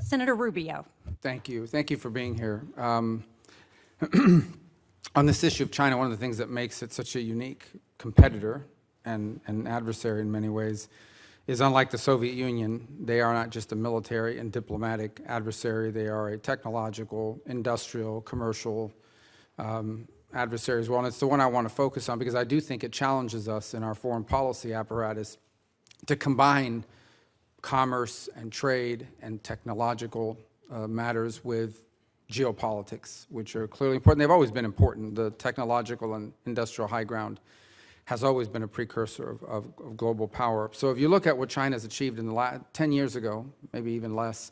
Senator Rubio. Thank you. Thank you for being here. On this issue of China, one of the things that makes it such a unique competitor and an adversary in many ways is, unlike the Soviet Union, they are not just a military and diplomatic adversary. They are a technological, industrial, commercial adversary as well. And it's the one I want to focus on because I do think it challenges us in our foreign policy apparatus to combine commerce and trade and technological matters with geopolitics, which are clearly important. They've always been important. The technological and industrial high ground has always been a precursor of global power. So if you look at what China's achieved in the last 10 years ago, maybe even less,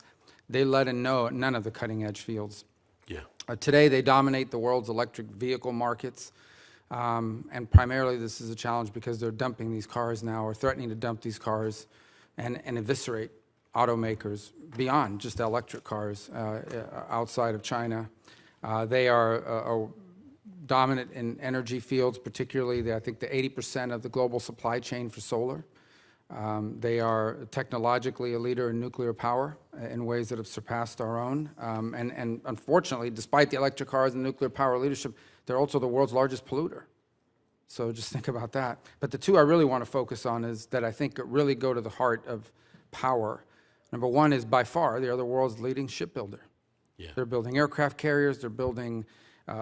they led in none of the cutting edge fields. Yeah. Today, they dominate the world's electric vehicle markets. And primarily, this is a challenge because they're dumping these cars now, or threatening to dump these cars and eviscerate automakers beyond just electric cars outside of China. They are dominant in energy fields, particularly I think the 80% of the global supply chain for solar. They are technologically a leader in nuclear power in ways that have surpassed our own. And unfortunately, despite the electric cars and nuclear power leadership, they're also the world's largest polluter. So just think about that. But the two I really want to focus on is that I think really go to the heart of power. Number one is by far they're the world's leading shipbuilder. Yeah. They're building aircraft carriers. They're building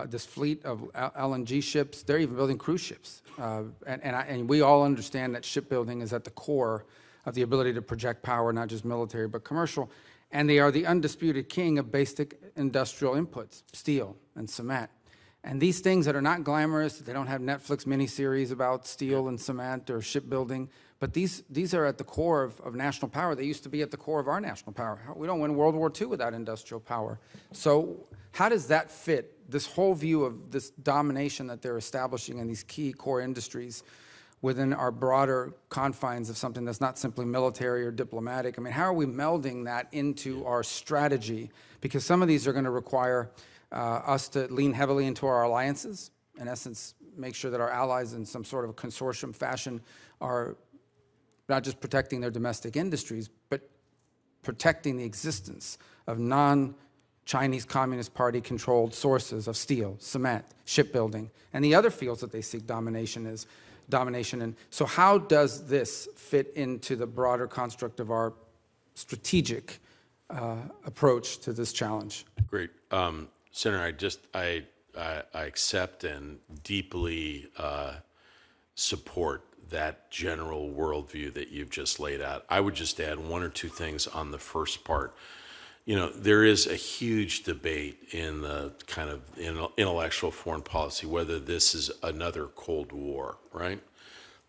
this fleet of LNG ships. They're even building cruise ships. And we all understand that shipbuilding is at the core of the ability to project power, not just military, but commercial. And they are the undisputed king of basic industrial inputs, steel and cement. And these things that are not glamorous, they don't have Netflix miniseries about steel and cement or shipbuilding, but these are at the core of national power. They used to be at the core of our national power. We don't win World War II without industrial power. So how does that fit, this whole view of this domination that they're establishing in these key core industries within our broader confines of something that's not simply military or diplomatic? I mean, how are we melding that into our strategy? Because some of these are going to require us to lean heavily into our alliances, in essence, make sure that our allies in some sort of a consortium fashion are not just protecting their domestic industries, but protecting the existence of non-Chinese Communist Party-controlled sources of steel, cement, shipbuilding, and the other fields that they seek domination in. So how does this fit into the broader construct of our strategic approach to this challenge? Great. Senator, I accept and deeply support that general worldview that you've just laid out. I would just add one or two things on the first part. You know, there is a huge debate in the kind of intellectual foreign policy whether this is another Cold War, right?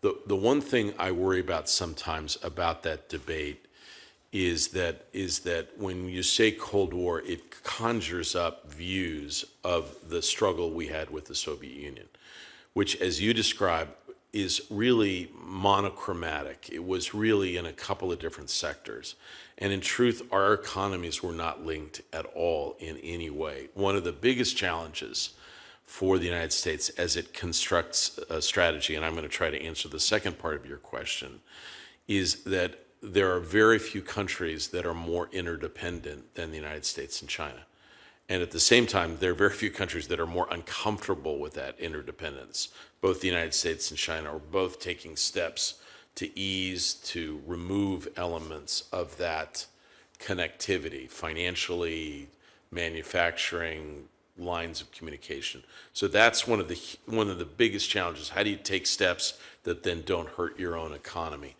The one thing I worry about sometimes about that debate is that when you say Cold War, it conjures up views of the struggle we had with the Soviet Union, which, as you describe, is really monochromatic. It was really in a couple of different sectors. And in truth, our economies were not linked at all in any way. One of the biggest challenges for the United States as it constructs a strategy, and I'm going to try to answer the second part of your question, is that there are very few countries that are more interdependent than the United States and China. And at the same time, there are very few countries that are more uncomfortable with that interdependence. Both the United States and China are both taking steps to ease, to remove elements of that connectivity, financially, manufacturing, lines of communication. So that's one of the biggest challenges. How do you take steps that then don't hurt your own economy?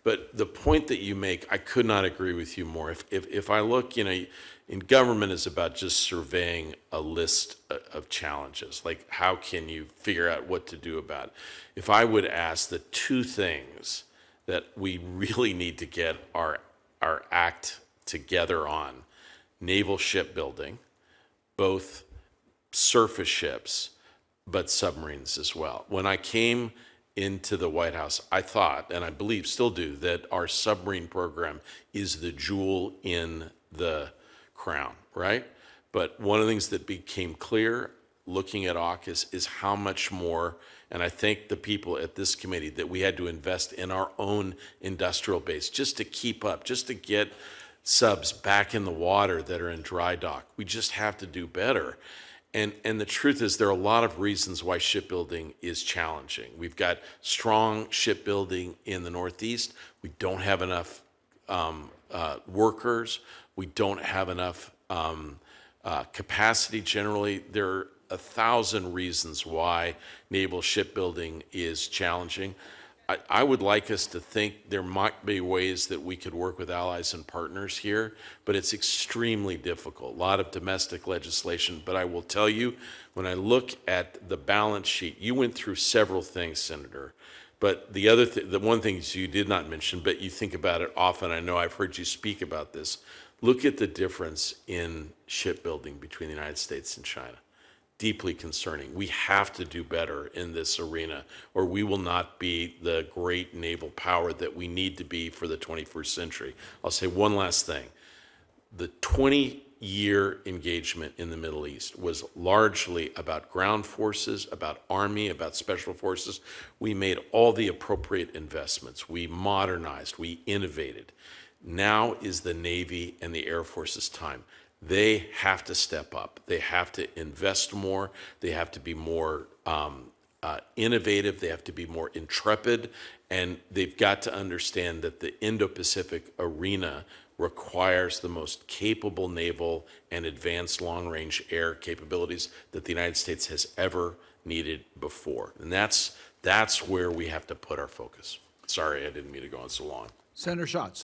But the point that you make, I could not agree with you more. If I look, you know, in government is about just surveying a list of challenges, like how can you figure out what to do about it. If I would ask the two things that we really need to get our act together on, naval shipbuilding, both surface ships, but submarines as well. When I came into the White House, I thought, and I believe still do, that our submarine program is the jewel in the crown, right? But one of the things that became clear looking at AUKUS is how much more, and I thank the people at this committee, that we had to invest in our own industrial base just to keep up, just to get subs back in the water that are in dry dock. We just have to do better. And the truth is, there are a lot of reasons why shipbuilding is challenging. We've got strong shipbuilding in the Northeast. We don't have enough workers. We don't have enough capacity generally. There are 1,000 reasons why naval shipbuilding is challenging. I would like us to think there might be ways that we could work with allies and partners here, but it's extremely difficult. A lot of domestic legislation, but I will tell you, when I look at the balance sheet, you went through several things, Senator, but the one thing you did not mention, but you think about it often, I know I've heard you speak about this, look at the difference in shipbuilding between the United States and China. Deeply concerning. We have to do better in this arena, or we will not be the great naval power that we need to be for the 21st century. I'll say one last thing. The 20-year engagement in the Middle East was largely about ground forces, about Army, about special forces. We made all the appropriate investments. We modernized, we innovated. Now is the Navy and the Air Force's time. They have to step up. They have to invest more. They have to be more innovative. They have to be more intrepid. And they've got to understand that the Indo-Pacific arena requires the most capable naval and advanced long-range air capabilities that the United States has ever needed before. And that's where we have to put our focus. Sorry, I didn't mean to go on so long. Senator Schatz.